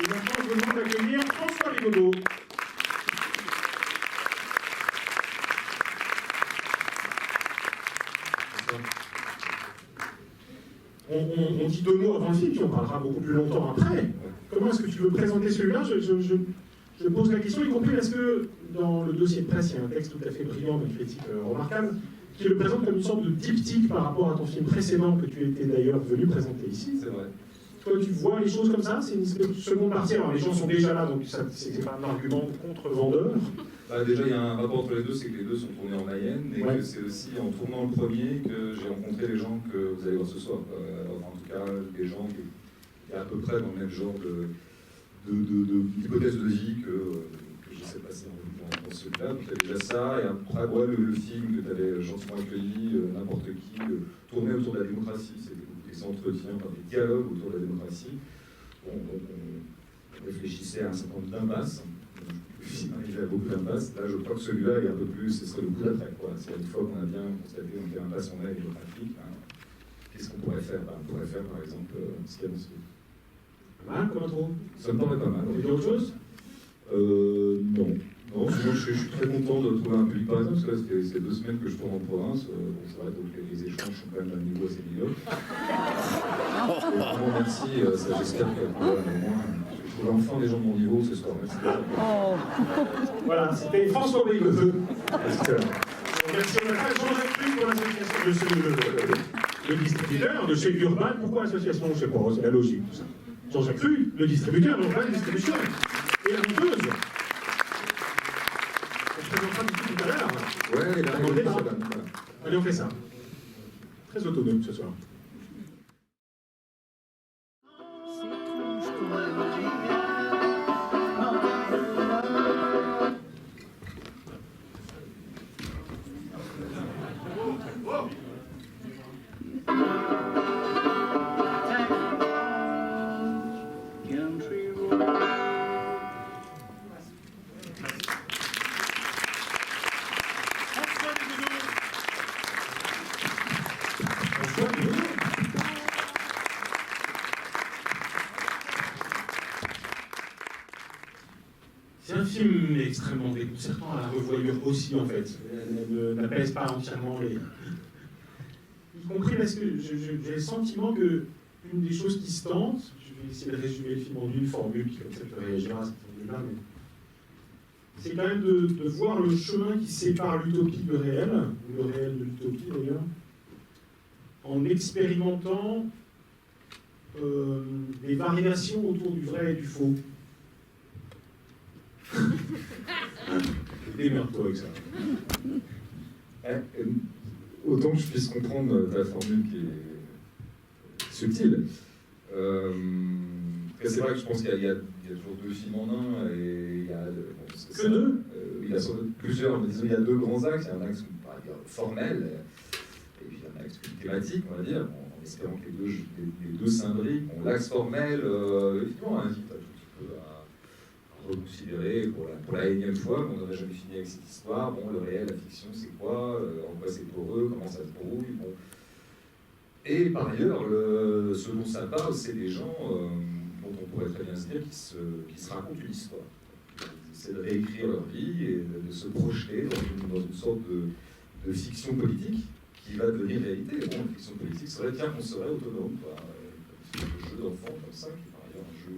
Et maintenant, je vous demande d'accueillir François Rigaudot. On dit deux mots avant le film, puis on parlera beaucoup plus longtemps après. Comment est-ce que tu veux présenter celui-là? Je pose la question, y compris parce que dans le dossier de presse, il y a un texte tout à fait brillant, une critique remarquable, qui le présente comme une sorte de diptyque par rapport à ton film précédent que tu étais d'ailleurs venu présenter ici. C'est vrai. Toi, tu vois les choses comme ça? C'est une espèce de seconde partie. Alors, les gens sont déjà là, donc c'est pas un argument contre-vendeur. Bah, déjà, il y a un rapport entre les deux, c'est que les deux sont tournés en Mayenne, et que c'est aussi en tournant le premier que j'ai rencontré les gens que vous allez voir ce soir. En tout cas, des gens qui à peu près dans le même genre d'hypothèse de vie que j'essaie de passer dans ce cas. Donc, il y a déjà ça, et après, ouais, le film que tu avais gentiment accueilli, n'importe qui, tourné autour de la démocratie. C'est des entretiens, des dialogues autour de la démocratie. On réfléchissait à un certain nombre d'impasses. Le film arrivait à beaucoup d'impasses. Là, je crois que celui-là est un peu plus, ce serait le coup d'après. C'est une fois qu'on a bien constaté dans quelle impasse on est démocratique, qu'est-ce qu'on pourrait faire? On pourrait faire, par exemple, ce qu'il y a dans ce film. Pas mal, comme intro? Ça me paraît pas mal. Tu veux dire autre chose? Non. Non, sinon je suis très content de trouver un public, par exemple, parce que là, c'est 2 semaines que je tourne en province. Bon, c'est vrai, donc les échanges sont quand même à un niveau assez médiocre. Vraiment, merci. Ça, j'espère que je trouve enfin des gens de mon niveau ce soir. Merci. Voilà, c'était François Rigaudot. Merci, on n'a pas changé de plus pour l'association le distributeur de chez Urban. Pourquoi l'association? Je ne sais pas, c'est la logique, tout ça. Jean-Jacques Fru, le distributeur d'Urban Distribution. Et la monteuse. On se présentera d'ici tout à l'heure. Ouais, et là, allez, on fait ça. Très autonome ce soir. C'est un film extrêmement déconcertant à la revoyure aussi, en fait. Elle n'apaise pas entièrement les... Y compris parce que j'ai le sentiment que une des choses qui se tente, je vais essayer de résumer le film en une formule, qui comme ça tu réagiras à cette formule-là, mais c'est quand même de voir le chemin qui sépare l'utopie du réel, ou le réel de l'utopie d'ailleurs, en expérimentant des variations autour du vrai et du faux. Démerde-toi avec ça. Autant que je puisse comprendre ta formule qui est subtile. C'est vrai que je pense qu'il y a toujours 2 films en un, et il y a... Que 2 il y a plusieurs, mais disons, il y a 2 grands axes. Il y a un axe, on va dire, formel, et puis il y a un axe plus thématique, on va dire, en espérant que les deux s'imbriquent. Bon, l'axe formel, effectivement, invite un tout petit peu à reconsidérer pour la énième fois, qu'on n'aurait jamais fini avec cette histoire. Bon, le réel, la fiction, c'est quoi? En quoi c'est poreux? Comment ça se brouille? Bon. Et par ailleurs, ce dont ça parle, c'est des gens dont on pourrait très bien se dire qui se racontent une histoire. Ils essaient de réécrire leur vie et de se projeter dans une sorte de fiction politique qui va devenir réalité. Bon, la fiction politique serait, tiens, qu'on serait autonome, comme un jeu d'enfant comme ça, qui est par ailleurs un jeu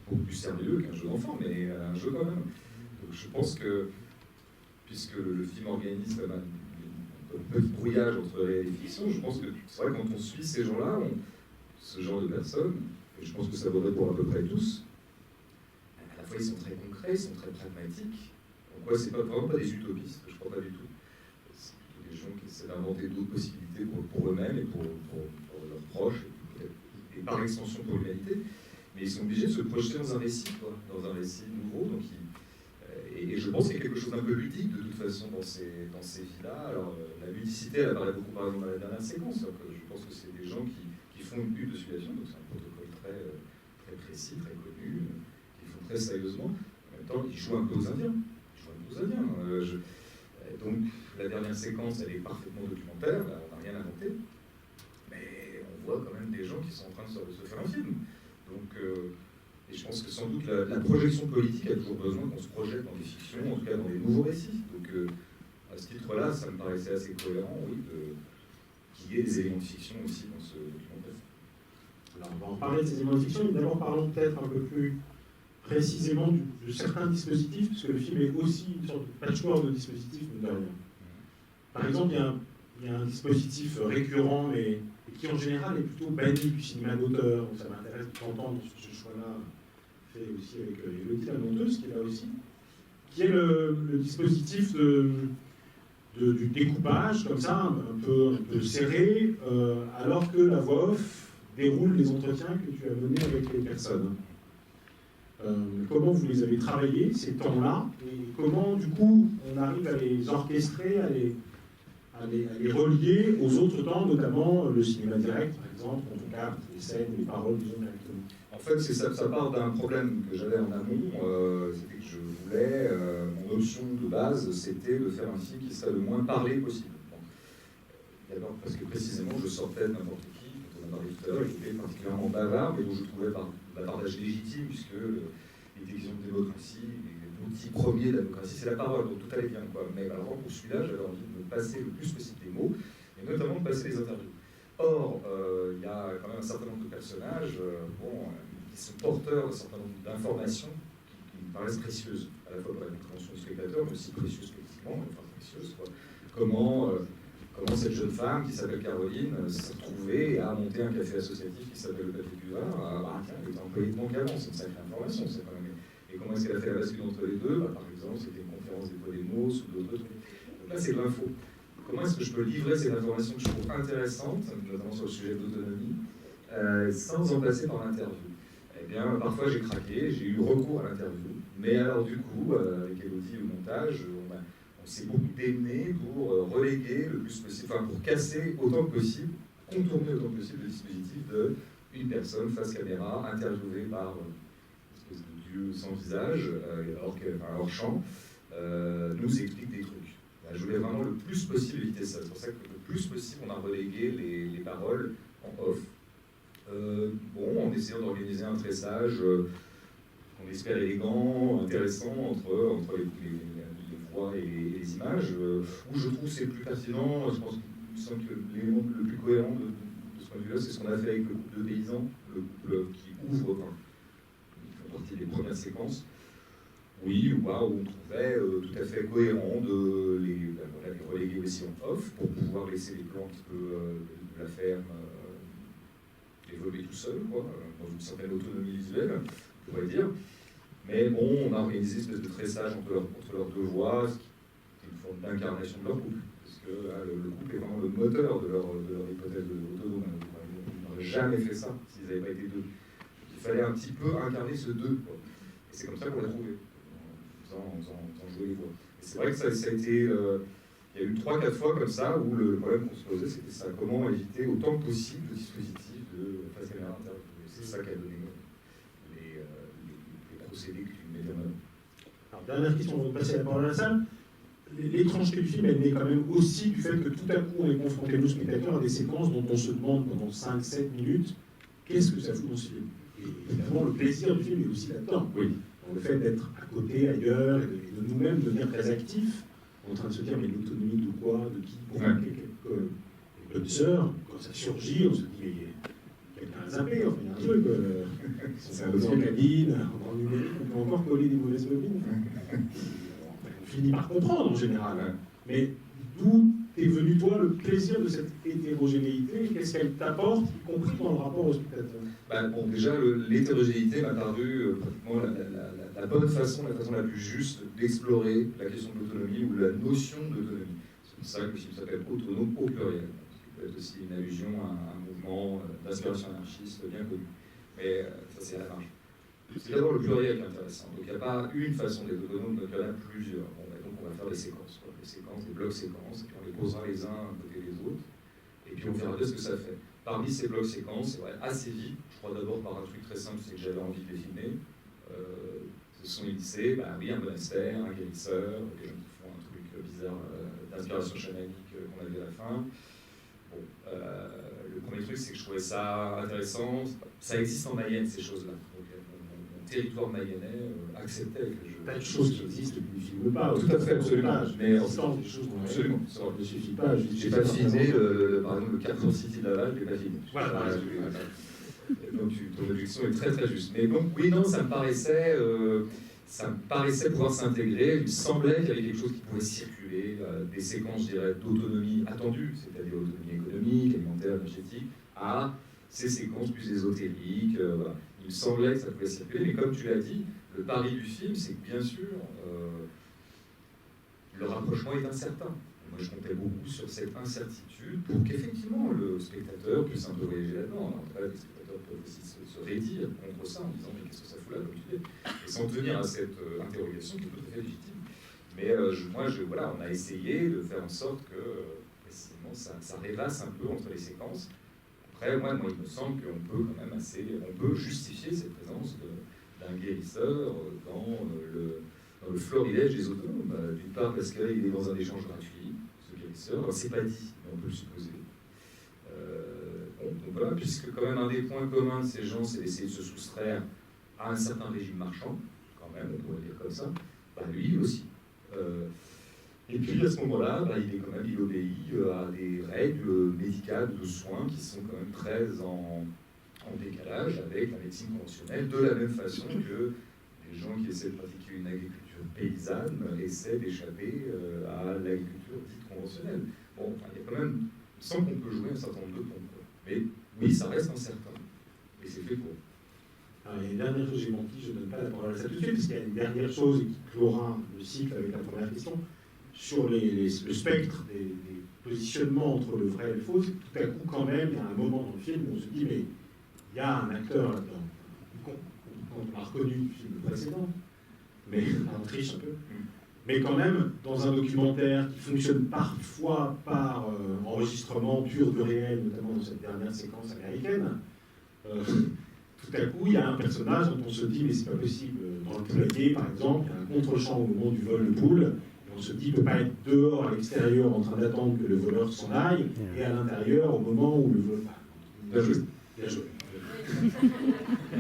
beaucoup plus sérieux qu'un jeu d'enfant, mais un jeu quand même. Donc je pense que, puisque le film organise quand même un petit brouillage entre réel et fiction, je pense que c'est vrai, quand on suit ces gens-là, ce genre de personnes, et je pense que ça vaudrait pour à peu près tous, à la fois ils sont très concrets, ils sont très pragmatiques. Donc ouais, c'est vraiment pas des utopistes, je crois pas du tout. C'est plutôt des gens qui essaient d'inventer d'autres possibilités pour eux-mêmes et pour leurs proches, et par extension pour l'humanité. Mais ils sont obligés de se projeter dans un récit, dans un récit nouveau. Donc et je pense qu'il y a quelque chose d'un peu ludique de toute façon dans ces vies-là. Alors la ludicité, elle apparaît beaucoup par exemple dans la dernière séquence. Donc, je pense que c'est des gens qui font une lutte de situation, donc c'est un protocole très précis, très connu, qu'ils font très sérieusement. En même temps, ils jouent un peu aux Indiens. Donc la dernière séquence, elle est parfaitement documentaire, là, on n'a rien inventé, mais on voit quand même des gens qui sont en train de se faire un film. Donc Et je pense que sans doute la projection politique a toujours besoin qu'on se projette dans des fictions, en tout cas dans des nouveaux récits. Donc à ce titre-là, ça me paraissait assez cohérent, oui, qu'il y ait des éléments de fiction aussi dans ce documentaire. Alors on va en parler de ces éléments de fiction, mais d'abord parlons peut-être un peu plus précisément de certains dispositifs, puisque le film est aussi une sorte de patchwork de dispositifs, mais de rien. Par exemple, il y a un dispositif récurrent, mais qui en général est plutôt banni du cinéma d'auteur, donc ça m'intéresse d'entendre ce choix-là fait aussi avec Élodie la Monteuse, qui est là aussi, qui est le dispositif du découpage, comme ça, un peu serré, alors que la voix off déroule les entretiens que tu as menés avec les personnes. Comment vous les avez travaillés, ces temps-là, et comment, du coup, on arrive à les orchestrer, à les relier aux autres temps, notamment le cinéma direct, par exemple, quand on capte les scènes, les paroles, disons, directement. En fait, ça part d'un problème que j'avais en amont, c'était que je voulais, mon option de base, c'était de faire un film qui serait le moins parlé possible. D'abord parce que précisément, je sortais de n'importe qui, quand on a parlé tout à l'heure, j'étais particulièrement bavard, mais dont je trouvais bavardage légitime, puisque les questions de démocratie, l'outil premier de la démocratie, c'est la parole, donc tout allait bien, quoi. Mais alors, pour celui-là, j'avais envie de me passer le plus possible des mots, et notamment de passer les interviews. Or, il y a quand même un certain nombre de personnages qui sont porteurs d'un certain nombre d'informations qui me paraissent précieuses, à la fois pour la compréhension du spectateur, mais aussi précieuses politiquement, enfin précieuses, quoi. Comment cette jeune femme qui s'appelle Caroline s'est retrouvée à monter un café associatif qui s'appelle le Café Cuvard, tiens, elle était employée de banque avant, c'est une sacrée information, c'est quand même. Et comment est-ce qu'elle a fait la bascule entre les deux? Par exemple, c'était une conférence des Podemos ou d'autres trucs. Donc là, c'est de l'info. Comment est-ce que je peux livrer ces informations que je trouve intéressantes, notamment sur le sujet de l'autonomie, sans en passer par l'interview? Eh bien, parfois j'ai craqué, j'ai eu recours à l'interview. Mais alors, du coup, avec Élodie au montage, on s'est beaucoup démené pour reléguer le plus possible, enfin pour casser autant que possible, contourner autant que possible le dispositif d'une personne face caméra, interviewée par une espèce de dieu sans visage, hors champ, nous explique des trucs. Je voulais vraiment le plus possible éviter ça. C'est pour ça que le plus possible, on a relégué les paroles en off. En essayant d'organiser un tressage qu'on espère élégant, intéressant entre les voix et les images, où je trouve c'est plus pertinent. Je pense que l'élément le plus cohérent de ce point de vue-là, c'est ce qu'on a fait avec le couple de paysans, le couple qui ouvre, qui font partie des premières séquences. Oui, où on trouvait tout à fait cohérent de les reléguer aussi en off pour pouvoir laisser les plans un petit peu de la ferme évoluer tout seul, quoi, dans une certaine autonomie visuelle, on pourrait dire. Mais bon, on a organisé une espèce de tressage entre leurs deux voix, ce qui est une forme d'incarnation de leur couple, parce que le couple est vraiment le moteur de leur hypothèse autonome. Ils n'auraient jamais fait ça s'ils n'avaient pas été deux. Il fallait un petit peu incarner ce deux, quoi. Et c'est comme ça qu'on l'a trouvé, en faisant jouer les voix. Et c'est vrai que ça a été... il y a eu 3-4 fois comme ça où le problème qu'on se posait, c'était ça, comment éviter autant que possible le dispositif de face caméra interview. C'est ça qui a donné les procédés que tu mets en œuvre. Alors, dernière question, on va passer la parole à la salle. L'étrangeté du film, elle naît quand même aussi du fait que tout à coup, on est confronté, nous, spectateurs, à des séquences dont on se demande pendant 5-7 minutes qu'est-ce que ça fout dans ce film. Et évidemment, le plaisir du film est aussi là-dedans. Oui. Le fait d'être à côté, ailleurs, et de nous-mêmes devenir très actifs, en train de se dire, mais l'autonomie de quoi, de qui, pour les bonnes sœurs, quand ça surgit, on se dit, mais quelqu'un a zappé, enfin, il y a un truc, c'est un peu en cabine, en numérique, on peut encore coller des mauvaises bobines. On finit par comprendre en général. Mais d'où est venu, toi, le plaisir de cette hétérogénéité? Qu'est-ce qu'elle t'apporte, y compris dans le rapport au spectateur? Déjà, l'hétérogénéité m'a paru pratiquement la bonne façon, la façon la plus juste d'explorer la question de l'autonomie ou la notion d'autonomie. C'est pour ça que le film s'appelle Autonome au pluriel. Ça peut être aussi une allusion à un mouvement d'inspiration anarchiste bien connu. Mais ça, c'est à la marge. C'est d'abord le pluriel qui est intéressant. Donc il n'y a pas une façon d'être autonome, donc il y en a plusieurs. Donc on va faire des séquences, des séquences, des blocs séquences, et puis on les posera les uns à côté des autres, et puis on verra bien ce que ça fait. Parmi ces blocs séquences, c'est vrai, assez vite, je crois d'abord par un truc très simple, c'est que j'avais envie de les filmer. Ce sont initiés, un monastère, un guérisseur, des gens qui font un truc bizarre d'inspiration chamanique qu'on a vu à la fin. Le premier truc, c'est que je trouvais ça intéressant. Ça existe en Mayenne, ces choses-là. Donc, territoire mayennais acceptait que je... Pas de choses qui existent et qui ne filment pas. Tout à fait, absolument. Mais en sens des choses qu'on absolument. Ça ne suffit pas. J'ai pas filmé, par exemple, le Carrefour City de Laval, je l'ai pas filmé. Voilà. Donc ton objection est très très juste. Mais donc oui, non, ça me paraissait pouvoir s'intégrer. Il me semblait qu'il y avait quelque chose qui pouvait circuler, des séquences, je dirais, d'autonomie attendue, c'est-à-dire autonomie économique, alimentaire, énergétique, à ces séquences plus ésotériques. Voilà. Il me semblait que ça pouvait circuler, mais comme tu l'as dit, le pari du film, c'est que bien sûr, le rapprochement est incertain. Moi, je comptais beaucoup sur cette incertitude pour qu'effectivement le spectateur puisse un peu voyager là-dedans. Alors, après, les spectateurs peuvent aussi se raidir contre ça en disant mais qu'est-ce que ça fout là, comme tu dis, et s'en tenir à cette interrogation qui est tout à fait légitime. Mais voilà, on a essayé de faire en sorte que précisément ça rêvasse un peu entre les séquences. Après, moi, il me semble qu'on peut quand même on peut justifier cette présence d'un guérisseur dans le florilège des autonomes. D'une part parce qu'il est dans un échange gratuit, ce guérisseur. Alors, c'est pas dit, mais on peut le supposer. Donc voilà, puisque quand même un des points communs de ces gens, c'est d'essayer de se soustraire à un certain régime marchand, quand même, on pourrait dire comme ça, lui aussi. Et puis à ce moment-là, il obéit à des règles médicales de soins qui sont quand même très en décalage avec la médecine conventionnelle, de la même façon que les gens qui essaient de pratiquer une agriculture paysanne essaient d'échapper à l'agriculture dite conventionnelle. Bon, il y a quand même, il semble qu'on peut jouer un certain nombre de pompes. Mais oui, ça reste incertain. Et c'est fait pour. Alors, il y a une dernière chose, j'ai menti, je ne donne pas la parole à ça tout de suite, parce qu'il y a une dernière chose qui clora le cycle avec la première question, sur le spectre des positionnements entre le vrai et le faux. Tout à coup, quand même, il y a un moment dans le film où on se dit, mais il y a un acteur là-dedans, qu'on a reconnu du film précédent, mais on triche un peu. Mais quand même, dans un documentaire qui fonctionne parfois par enregistrement pur du réel, notamment dans cette dernière séquence américaine, tout à coup, il y a un personnage dont on se dit, mais c'est pas possible. Dans le poulailler, par exemple, il y a un contre-champ au moment du vol de poule, et on se dit, il ne peut pas être dehors, à l'extérieur, en train d'attendre que le voleur s'en aille, et à l'intérieur, au moment où le voleur... Bien joué.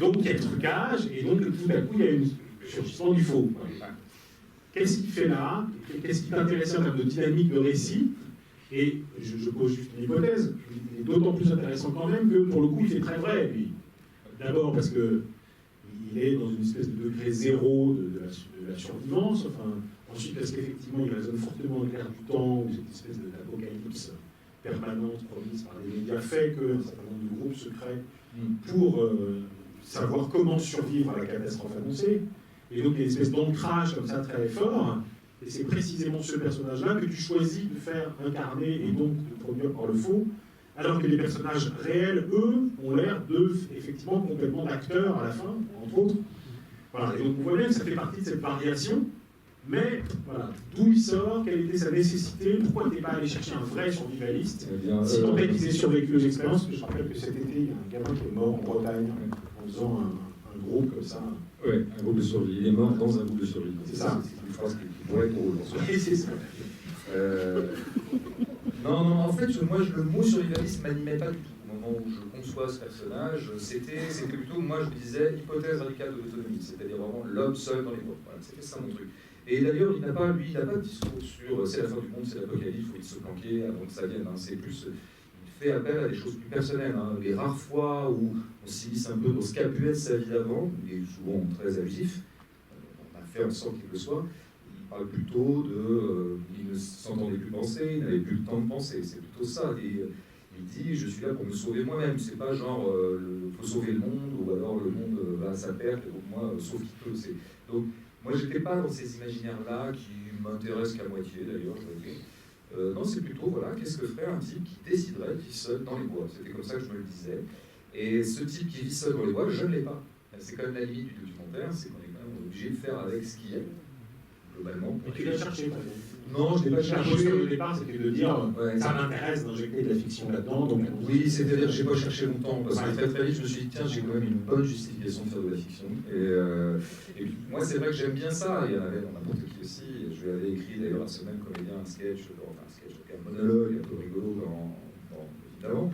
Donc, il y a le trucage, et donc, tout à coup, il y a un surgissement du faux. Qu'est-ce qu'il fait là? Qu'est-ce qui t'intéressait en termes de dynamique de récit? Et je pose juste une hypothèse, il est d'autant plus intéressant quand même que, pour le coup, il fait très vrai, lui. D'abord parce qu'il est dans une espèce de degré zéro de la survivance, ensuite parce qu'effectivement il résonne fortement avec l'air du temps, où cette espèce d'apocalypse permanente promise par les médias fait qu'un certain nombre de groupes se créent pour savoir comment survivre à la catastrophe annoncée. Et donc il y a une espèce d'ancrage comme ça très fort, et c'est précisément ce personnage-là que tu choisis de faire incarner et donc de produire par le faux, alors que les personnages réels, eux, ont l'air effectivement complètement d'acteurs à la fin, entre autres. Voilà. Et donc on voit bien que ça fait partie de cette variation, mais voilà, d'où il sort, quelle était sa nécessité, pourquoi tu n'es pas allé chercher un vrai survivaliste, si tant est qu'ils aient survécu aux expériences, parce que je rappelle que cet été, il y a un gamin qui est mort en Bretagne en faisant un groupe comme ça. Oui, un groupe de survie. Il est mort dans un groupe de survie. C'est ça. C'est une phrase qui pourrait être drôle. Et c'est ça. Non, en fait, moi, le mot survivaliste ne m'animait pas du tout. Au moment où je conçois ce personnage, c'était plutôt, moi, je me disais, hypothèse radicale de l'autonomie, c'est-à-dire vraiment l'homme seul dans les bois. Voilà, c'était ça mon truc. Et d'ailleurs, il n'a pas de discours sur c'est la fin du monde, c'est l'apocalypse, il faut se planquer avant que ça vienne. C'est plus, il fait appel à des choses plus personnelles. Les rares fois où on s'immisce un peu dans ce qu'a pu être sa vie d'avant, il est souvent très abusif, on a fait en sorte qu'il le soit. Il parle plutôt il ne s'entendait plus penser, il n'avait plus le temps de penser, c'est plutôt ça. Il dit, je suis là pour me sauver moi-même, c'est pas genre, faut sauver le monde, ou alors le monde va à sa perte, et donc moi, sauf qui peut. Donc, moi, j'étais pas dans ces imaginaires-là, qui m'intéressent qu'à moitié, d'ailleurs, je dois dire. Non, c'est plutôt, voilà, qu'est-ce que ferait un type qui déciderait de vivre seul dans les bois? C'était comme ça que je me le disais. Et ce type qui vit seul dans les bois, je ne l'ai pas. C'est quand même la limite du documentaire, c'est qu'on est quand même obligé de faire avec ce qu'il y a. Globalement. Mais tu l'as cherché, toi? Non, je ne l'ai pas cherché. Au départ, c'était de dire, ça m'intéresse d'injecter de la fiction là-dedans. Donc... Oui, c'est-à-dire que je n'ai pas cherché longtemps, parce que très très vite, je me suis dit, tiens, j'ai quand même une bonne justification de faire de la fiction. Et puis, moi, c'est vrai que j'aime bien ça. Il y en avait dans n'importe qui aussi. Je lui avais écrit d'ailleurs à ce même comédien un sketch, un monologue un peu rigolo évidemment.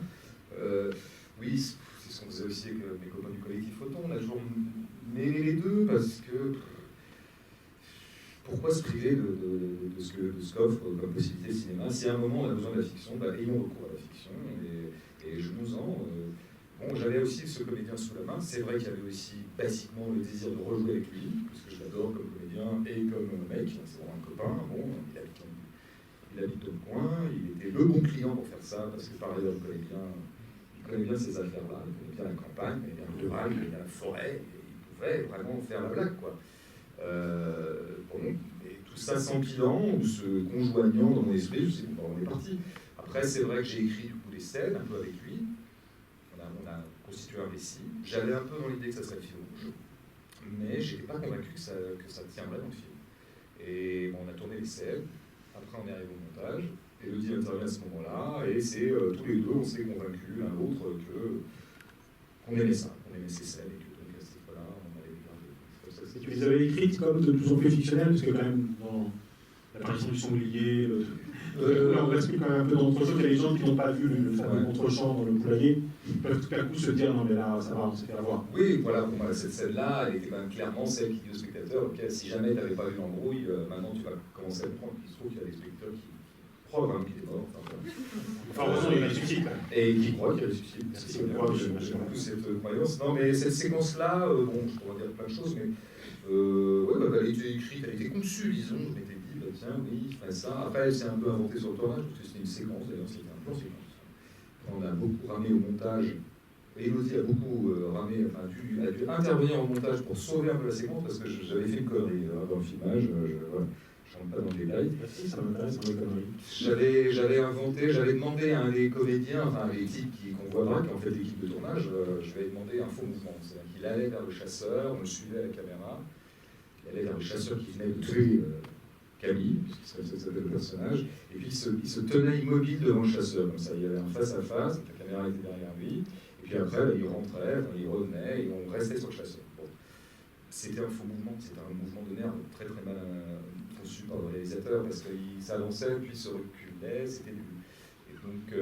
Oui, c'est ce qu'on faisait aussi avec mes copains du collectif Photon, on a toujours mêlé les deux, parce que pourquoi se priver de ce qu'offre comme possibilité de cinéma? Si à un moment on a besoin de la fiction, ayons recours à la fiction, et jouons-en. Bon, j'avais aussi ce comédien sous la main. C'est vrai qu'il y avait aussi basiquement le désir de rejouer avec lui, parce que je l'adore comme comédien et comme mec. C'est vraiment un copain. Bon, il habite dans le coin, il était le bon client pour faire ça, parce que par ailleurs, il connaît bien ces affaires-là, il connaît bien la campagne, il connaît bien le rural, il connaît bien la forêt, et il pouvait vraiment faire la blague, quoi. Bon, et tout ça s'empilant ou se conjoignant dans mon esprit, je sais pas, on est parti. Après, c'est vrai que j'ai écrit du coup des scènes, un peu avec lui. On a constitué un récit. J'avais un peu dans l'idée que ça serait le fil rouge, mais je n'étais pas convaincu que ça tiendrait dans le film. Et bon, on a tourné les scènes, après on est arrivé au montage, Élodie intervient à ce moment-là, et c'est tous les deux, on s'est convaincus l'un l'autre qu'on aimait ça, qu'on aimait ces scènes, et que donc à cette fois-là, on allait les garder. Et tu les avais écrites comme de plus en plus fictionnelles, parce que quand même, dans l'apparition du sanglier, là on reste quand même un peu dans l'entre-champ. Il y a des gens qui n'ont pas vu le fameux contre-champ dans le poulailler, ils peuvent tout à coup se dire non mais là ça va, on s'est fait avoir. Oui, voilà, pour moi cette scène-là, elle était quand même clairement celle qui dit au spectateur, ok, si jamais tu n'avais pas vu l'embrouille, maintenant tu vas commencer à comprendre qu'il se trouve qu'il y a des spectateurs qui croient vraiment qu'il est mort. Enfin, heureusement, il ressuscite. Et qui croient qu'il ressuscite. C'est beaucoup cette croyance. Non, mais cette séquence-là, bon, je pourrais dire plein de choses, mais elle a été écrite, elle a été conçue, disons, je m'étais dit, tiens, oui, je ferais ça. Après, elle s'est un peu inventée sur le tournage, parce que c'était une séquence, d'ailleurs, c'était un plan séquence. On a beaucoup ramé au montage. Élodie a beaucoup ramé, enfin, a dû intervenir au montage pour sauver un peu la séquence, parce que j'avais fait une connerie dans le filmage, je ne rentre pas dans le détail. Ça m'intéresse dans les conneries. J'avais demandé à un des comédiens, enfin les types qu'on voit qui ont fait l'équipe de tournage, je lui avais demandé un faux mouvement. C'est-à-dire qu'il allait vers le chasseur, on le suivait à la caméra, il allait vers le chasseur qui venait de tuer Camille, puisque ça s'appelle le personnage, et puis il se tenait immobile devant le chasseur, comme ça, il y avait un face-à-face, la caméra était derrière lui, et puis après, il rentrait, il revenait, et on restait sur le chasseur. Bon. C'était un faux mouvement, c'était un mouvement de nerf très très mal conçu par le réalisateur, parce qu'il s'avançait, puis il se reculait, c'était nul. Et donc,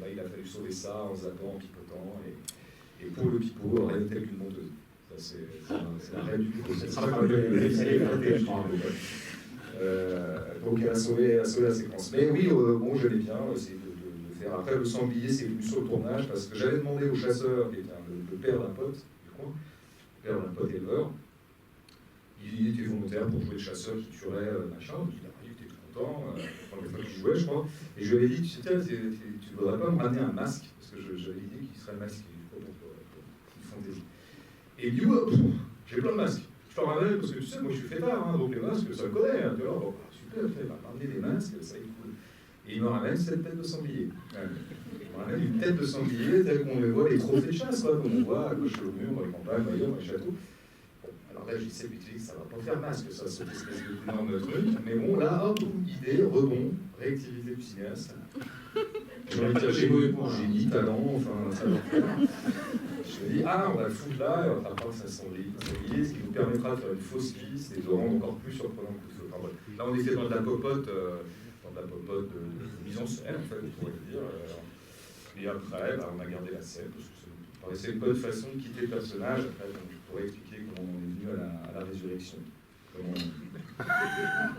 il a fallu sauver ça en zappant, en pipotant, et pour le pipeau, rien tel qu'une monteuse. C'est la règle du pipeau. C'est ça donc elle a sauvé la séquence. Mais oui, bon, j'aimais bien essayer de faire. Après, le sanglier, c'est venu sur le tournage, parce que j'avais demandé au chasseur, qui était le père d'un pote du coin, le père d'un pote éleveur, il était volontaire pour jouer le chasseur qui tuerait machin. Il était tout content, la première fois qu'il jouait, je crois. Et je lui avais dit, tu ne voudrais pas me ramener un masque, parce que j'avais l'idée qu'il serait le masque pour une fantaisie. Et il dit, j'ai plein de masques. Je te ramène, parce que tu sais, moi je suis fêtard, donc les masques, ça me connaît. Tu vois, bon, super, il m'a ramené des masques, ça est cool. Et il me ramène cette tête de sanglier. Il me ramène une tête de sanglier, telle qu'on les voit, les trophées de chasse, quoi, comme on voit à gauche au mur, dans les campagnes, ailleurs, dans les châteaux. Alors là, je dis, ça va pas faire masque, ça, cette espèce d'énorme truc. Mais bon, là, hop, idée, rebond, réactivité du cinéaste. J'ai envie de dire, génie, talent, enfin, ça va faire. Je me dis, on va le foutre là, et on va faire ça sanglier, ce qui nous permettra de faire une fausse piste et de rendre encore plus surprenant que tout. Enfin, là, on était dans de la popote de mise en scène, en fait, on pourrait le dire. Et après, on a gardé la scène, parce que ça paraissait une bonne façon de quitter le personnage. Après, je pourrais expliquer comment on est venu à la résurrection.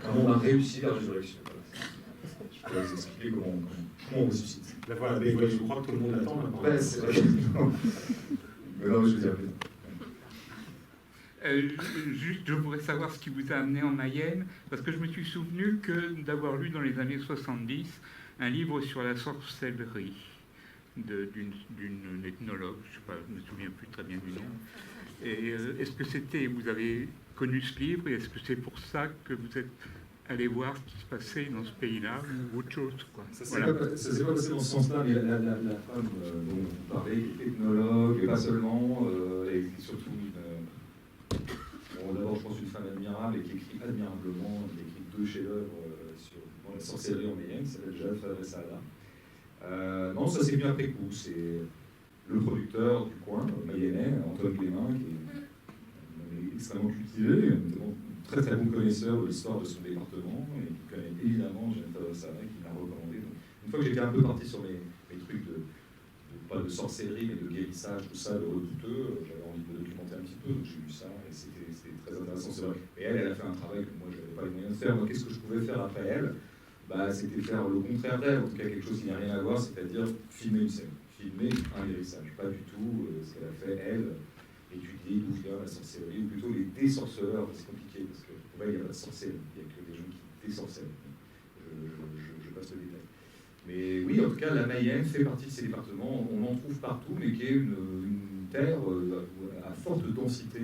Comment on a réussi la résurrection. Je pourrais vous expliquer comment on ressuscite. Voilà, mais je crois que tout le monde attend maintenant. Ouais, c'est vrai. Mais non, je veux dire. Juste, je voudrais savoir ce qui vous a amené en Mayenne, parce que je me suis souvenu d'avoir lu dans les années 70 un livre sur la sorcellerie d'une ethnologue, je sais pas, je ne me souviens plus très bien du nom. Et est-ce que vous avez connu ce livre, et est-ce que c'est pour ça que vous êtes allé voir ce qui se passait dans ce pays-là, ou autre chose, quoi? Ça ne s'est pas passé dans ce sens-là, mais la femme dont vous parlez, qui est ethnologue, et pas seulement, et surtout d'abord, je pense, une femme admirable et qui écrit admirablement, qui écrit 2 chefs-d'œuvre sur la sorcellerie en Mayenne, qui s'appelle Jade Fadressada. Non, ça c'est bien après coup. C'est le producteur du coin, mayennais, Antoine Clément, qui est extrêmement cultivé, très très bon connaisseur de l'histoire de son département, et qui connaît évidemment Jade Fadressada, qui l'a recommandé. Donc, une fois que j'étais un peu parti sur mes trucs pas de sorcellerie, mais de guérissage, tout ça, de redouteux. J'avais envie de me documenter un petit peu, donc j'ai lu ça, et c'était très intéressant, c'est vrai. Et elle a fait un travail que moi, je n'avais pas les moyens de faire. Moi, qu'est-ce que je pouvais faire après elle? C'était faire le contraire d'elle, en tout cas quelque chose qui n'a rien à voir, c'est-à-dire filmer une scène, filmer un guérissage. Pas du tout ce qu'elle a fait, elle, étudier d'où vient la sorcellerie, ou plutôt les désorceleurs. C'est compliqué, parce que pour elle, il n'y a pas de sorcière, il n'y a que des gens qui désorcellent. Je passe le détail. Mais oui, en tout cas, la Mayenne fait partie de ces départements, on en trouve partout, mais qui est une terre à forte densité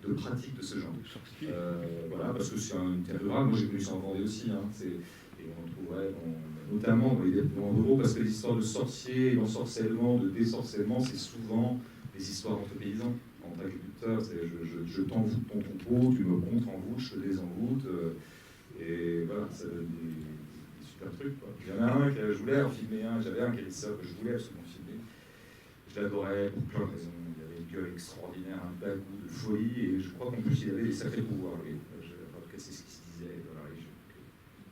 de pratiques de ce genre. Voilà, parce que c'est une terre rurale, moi j'ai connu ça en Vendée aussi, hein, et on en trouverait notamment dans les départements ruraux, parce que les histoires de sorciers, d'ensorcellement, de désorcellement, c'est souvent des histoires entre paysans, entre agriculteurs. Je t'envoûte ton troupeau, tu me contre-envoûtes, je te désenvoûte, et voilà, ça donne des super trucs, quoi. Il y en a un que je voulais en filmer un, j'avais un guérisseur que je voulais absolument filmer. Je l'adorais pour plein de raisons. Il avait une gueule extraordinaire, un bagou de folie, et je crois qu'en plus il avait des sacrés pouvoirs. En tout cas, c'est ce qui se disait dans la région,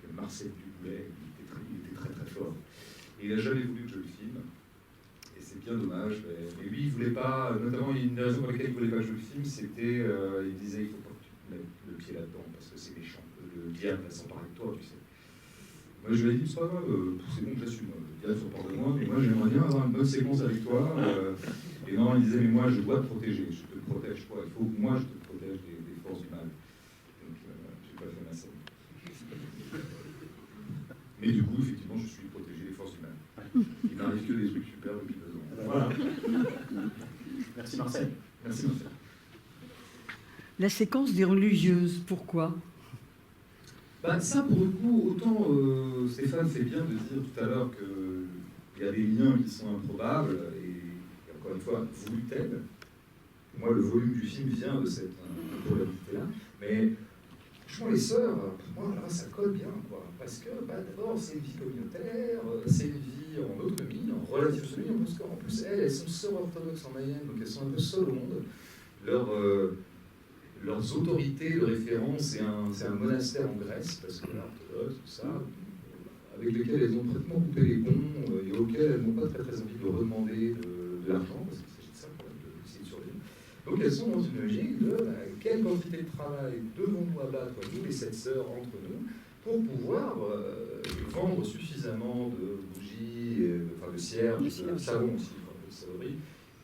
que Marcel Duboulet, il était très très fort. Et il n'a jamais voulu que je le filme, et c'est bien dommage. Mais lui, il ne voulait pas, notamment une des raisons pour lesquelles il ne voulait pas que je le filme, c'était, il disait, il ne faut pas que tu mettes le pied là-dedans, parce que c'est méchant. Le diable va s'emparer de toi, tu sais. Moi, je lui ai dit, c'est pas grave, c'est bon, j'assume, le diable s'empare de moi, mais moi, j'aimerais bien avoir une bonne séquence avec toi. Et non, il disait, mais moi, je dois te protéger, je te protège, quoi. Il faut que moi, je te protège des forces du mal. Donc, j'ai pas fait ma scène. Mais du coup, effectivement, je suis protégé des forces du mal. Il n'arrive que des trucs super depuis 2 ans. Voilà. Merci Marcel. Merci Marcel. La séquence des religieuses, pourquoi? Ça, pour le coup, autant Stéphane fait bien de dire tout à l'heure qu'il y a des liens qui sont improbables, et encore une fois, voulu tel. Moi, le volume du film vient de cette improbabilité-là. Mais franchement, les sœurs, pour moi, là, ça colle bien, quoi. Parce que, d'abord, c'est une vie communautaire, c'est une vie en autonomie, en relative autonomie, parce qu'en plus, elles sont sœurs orthodoxes en Mayenne, donc elles sont un peu seules au monde. Leurs autorités, le référent, c'est un monastère en Grèce, parce que l'orthodoxe, tout ça, avec lesquels elles ont pratiquement coupé les ponts, et auxquels elles n'ont pas très envie de redemander de l'argent, parce qu'il s'agit de ça, d'essayer de survivre. Donc elles sont dans une logique de quelle quantité de travail devons-nous abattre, nous, les 7 sœurs, entre nous, pour pouvoir vendre suffisamment de bougies, de cierges, de savon aussi, de savonnerie,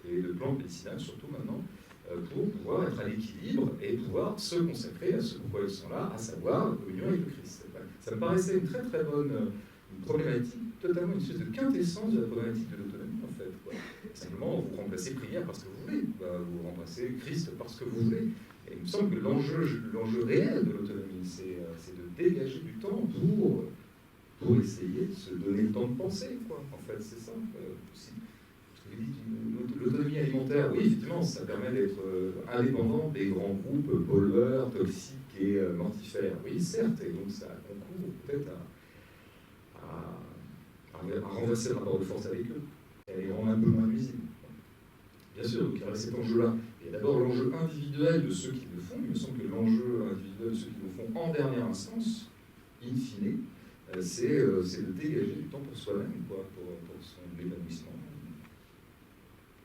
et de plantes médicinales, surtout maintenant, pour pouvoir être à l'équilibre et pouvoir se consacrer à ce pourquoi ils sont là, à savoir la communion avec le Christ. Ça me paraissait une très très bonne problématique, totalement une espèce de quintessence de la problématique de l'autonomie, en fait, quoi. Simplement, vous remplacez prière parce que vous voulez, vous remplacez Christ parce que vous voulez. Et il me semble que l'enjeu réel de l'autonomie, c'est de dégager du temps pour essayer de se donner le temps de penser, quoi. En fait, c'est ça. L'autonomie alimentaire, oui, effectivement, ça permet d'être indépendant des grands groupes pollueurs, toxiques et mortifères. Oui, certes, et donc ça concourt peut-être à renverser le rapport de force avec eux, et à les rendre un peu moins nuisibles. Bien sûr, donc il y a cet enjeu-là. Il y a d'abord l'enjeu individuel de ceux qui le font. Il me semble que l'enjeu individuel de ceux qui le font en dernière instance, in fine, c'est de dégager du temps pour soi-même, pour son épanouissement.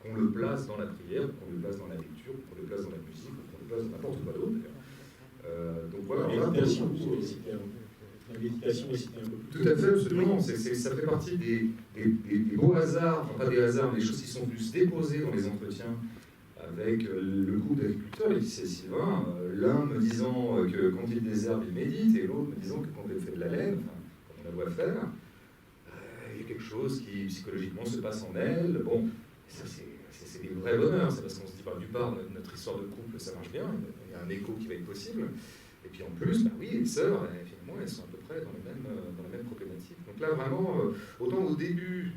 Qu'on le place dans la prière, qu'on le place dans la lecture, qu'on le place dans la musique, qu'on le place dans n'importe quoi d'autre. Donc voilà, la méditation aussi un peu plus. Tout à fait, absolument. Ça fait partie des beaux hasards, enfin pas des hasards, mais des choses qui sont venues se déposer dans les entretiens avec le groupe d'agriculteurs, Laetitia et Sylvain, l'un me disant que quand il désherbe, il médite, et l'autre me disant que quand il fait de la laine, quand on la voit faire, il y a quelque chose qui psychologiquement se passe en elle. Bon, ça c'est des vrais bonheurs, c'est parce qu'on se dit, du part, notre histoire de couple, ça marche bien, il y a un écho qui va être possible. Et puis en plus, oui, les sœurs, finalement, elles sont à peu près dans la même problématique. Donc là, vraiment, autant au début,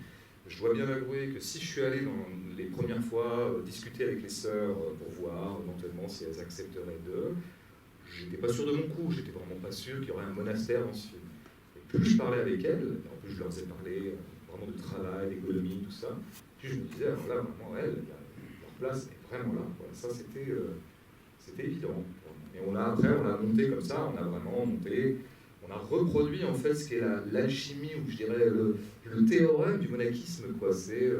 je dois bien avouer que si je suis allé dans les premières fois discuter avec les sœurs pour voir éventuellement si elles accepteraient d'eux, j'étais pas sûr de mon coup, j'étais vraiment pas sûr qu'il y aurait un monastère dans ce film. Et plus je parlais avec elles, en plus je leur ai parlé vraiment de travail, d'économie, tout ça, puis je me disais, alors là, vraiment, elles, leur place est vraiment là, quoi. Ça, c'était évident. Et après, on a monté comme ça, on a vraiment monté, on a reproduit en fait ce qu'est l'alchimie, ou je dirais le théorème du monachisme, quoi. C'est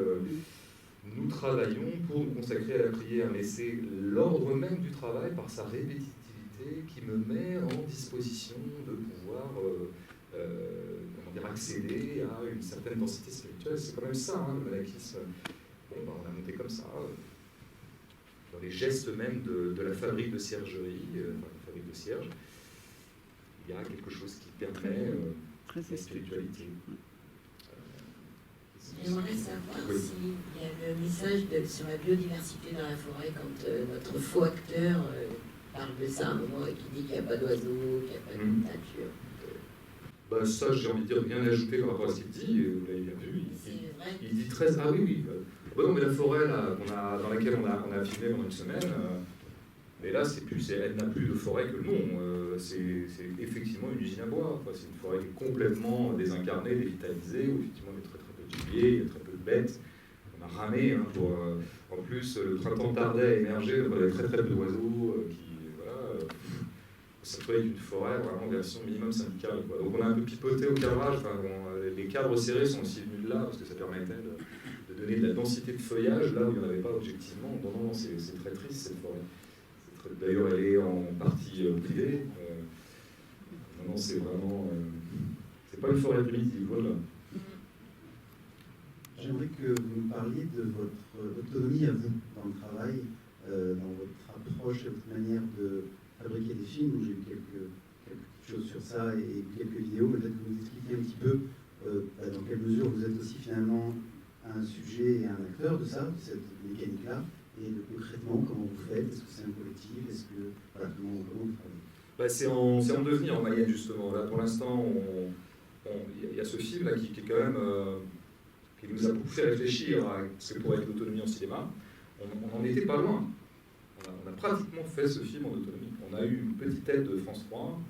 nous travaillons pour nous consacrer à la prière, mais c'est l'ordre même du travail, par sa répétitivité, qui me met en disposition de pouvoir accéder à une certaine densité spirituelle. C'est quand même ça, hein, le monachisme. Bon, on a monté comme ça, dans les gestes même de la fabrique de ciergerie, la fabrique de cierge, il y a quelque chose qui permet la spiritualité. J'aimerais savoir s'il y a le message sur la biodiversité dans la forêt quand notre faux acteur parle de ça à un moment et qui dit qu'il n'y a pas d'oiseaux, qu'il n'y a pas de nature. Bah ça, j'ai envie de dire rien ajouter par rapport à ce qu'il dit, vous l'avez bien vu. Il dit très... Ah oui, oui. Bon, non, mais la forêt là, dans laquelle on a filmé pendant une semaine, mais là, elle n'a plus de forêt que le nom. C'est effectivement une usine à bois. Enfin, c'est une forêt qui est complètement désincarnée, dévitalisée, où effectivement il y a très peu de gibier, il y a très peu de bêtes. On a ramé hein, pour... en plus, le printemps tardait à émerger, donc il y avait très peu d'oiseaux qui... Ça se trouve avec une forêt vraiment en version minimum syndicale. Quoi. Donc on a un peu pipoté au cadrage. Enfin, les cadres serrés sont aussi venus de là, parce que ça permettait de donner de la densité de feuillage là où il n'y en avait pas objectivement. Non, c'est très triste cette forêt. D'ailleurs, elle est en partie privée. Non, c'est vraiment... c'est pas une forêt primitive, voilà. J'aimerais que vous me parliez de votre autonomie à vous dans le travail, dans votre approche, votre manière de fabriquer des films. J'ai vu quelques choses sur ça et quelques vidéos. Peut-être que vous expliquez un petit peu dans quelle mesure vous êtes aussi finalement un sujet et un acteur de ça, de cette mécanique-là, et concrètement comment vous faites. Est-ce que c'est un collectif? Est-ce que voilà, comment vous travaillez? C'est en devenir en Mayenne justement. Là, pour l'instant, il y a ce film là qui est quand même qui nous a beaucoup fait réfléchir à ce que pourrait être l'autonomie en cinéma. On n'en était pas loin. On a pratiquement fait ce film en autonomie. On a eu une petite aide de France 3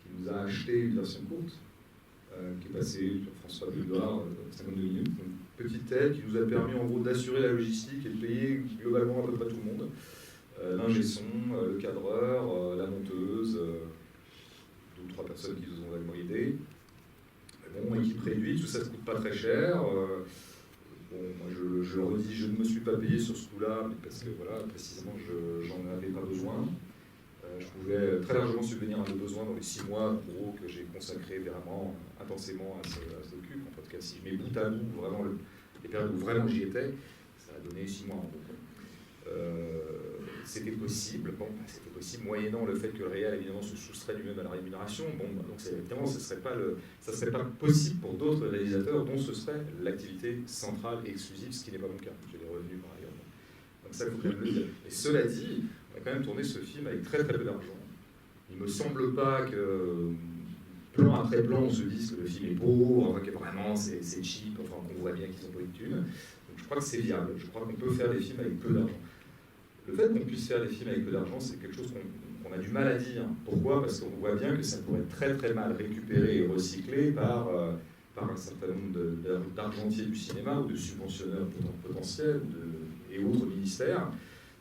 qui nous a acheté une version courte qui est passée sur France 3 $, 52 minutes. Une petite aide qui nous a permis en gros d'assurer la logistique et de payer globalement à peu près tout le monde. L'ingé son, le cadreur, la monteuse, 2 ou 3 personnes qui nous ont vaguement aidés. Bon, équipe réduite, tout ça ne coûte pas très cher. Bon, moi je le redis, je ne me suis pas payé sur ce coup-là, mais parce que voilà, précisément, j'en avais pas besoin. Je pouvais très largement subvenir à mes besoins dans les 6 mois, en gros, que j'ai consacré vraiment intensément à ce docu. En tout cas, si je mets bout à bout, vraiment, les périodes où vraiment j'y étais, ça a donné 6 mois en gros. C'était possible, c'était possible moyennant le fait que le réel évidemment se soustrait lui-même à la rémunération. Bon, donc évidemment, ça serait pas possible pour d'autres réalisateurs dont ce serait l'activité centrale et exclusive, ce qui n'est pas mon cas. J'ai des revenus par ailleurs. Donc ça, il faut quand même le dire. Et cela dit, on a quand même tourné ce film avec très peu d'argent. Il me semble pas que plan après plan, on se dise que le film est pauvre, enfin, que vraiment c'est cheap, enfin qu'on voit bien qu'ils n'ont pas eu de thunes. Donc je crois que c'est viable. Je crois qu'on peut faire des films avec peu d'argent. Le fait qu'on puisse faire des films avec peu d'argent, c'est quelque chose qu'on a du mal à dire. Pourquoi? Parce qu'on voit bien que ça pourrait être très mal récupéré et recyclé par un certain nombre d'argentiers du cinéma ou de subventionneurs potentiels et autres ministères.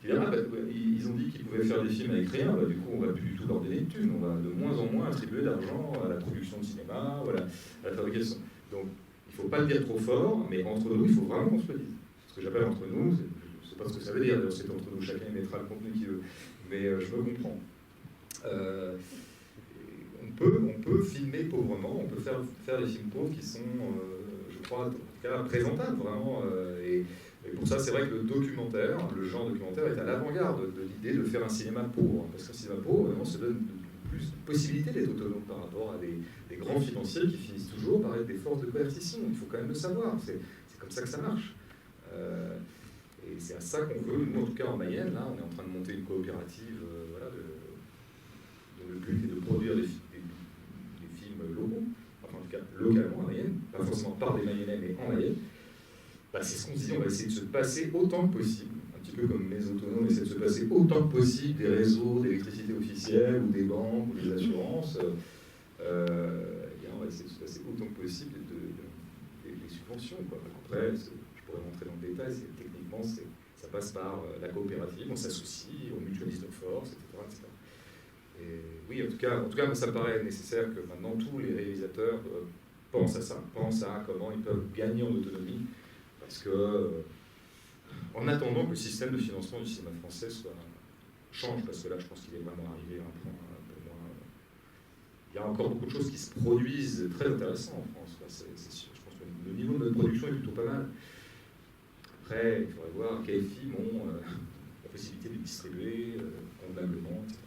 Ils ont dit qu'ils pouvaient faire des films avec rien, du coup on ne va plus du tout leur donner de thunes, on va de moins en moins attribuer d'argent à la production de cinéma, voilà, à la fabrication. Donc il ne faut pas le dire trop fort, mais entre nous, il faut vraiment qu'on se le dise. Ce que j'appelle entre nous, je ne sais pas ce que ça veut dire, c'est entre nous, chacun mettra le contenu qu'il veut, mais je me comprends. On peut filmer pauvrement, on peut faire des films pauvres qui sont, je crois, en tout cas présentables vraiment. Et pour ça, c'est vrai que le genre documentaire est à l'avant-garde de l'idée de faire un cinéma pauvre. Parce qu'un cinéma pauvre, vraiment, ça donne plus de possibilités d'être autonome par rapport à des grands financiers qui finissent toujours par être des forces de coercition. Il faut quand même le savoir. C'est comme ça que ça marche. Et c'est à ça qu'on veut. Nous, en tout cas, en Mayenne, là, on est en train de monter une coopérative dont le but est de produire des films locaux. Enfin, en tout cas, localement en Mayenne. Pas forcément par des Mayennais, mais en Mayenne. C'est ce qu'on se dit, on va essayer de se passer autant que possible, un petit peu comme mes autonomes essaient de se passer autant que possible des réseaux d'électricité officiels, ou des banques, ou des assurances. On va essayer de se passer autant que possible des subventions. Quoi. Après, je pourrais rentrer dans le détail, techniquement, ça passe par la coopérative, on s'associe au mutualiste de force, etc. Et oui, en tout cas, ça me paraît nécessaire que maintenant tous les réalisateurs pensent à ça, pensent à comment ils peuvent gagner en autonomie. Parce que en attendant que le système de financement du cinéma français change, parce que là, je pense qu'il est vraiment arrivé à un point, pour moi, il y a encore beaucoup de choses qui se produisent très intéressantes en France, là, c'est sûr. Je pense que le niveau de notre production est plutôt pas mal. Après, il faudrait voir quels films ont la possibilité de distribuer convenablement, etc.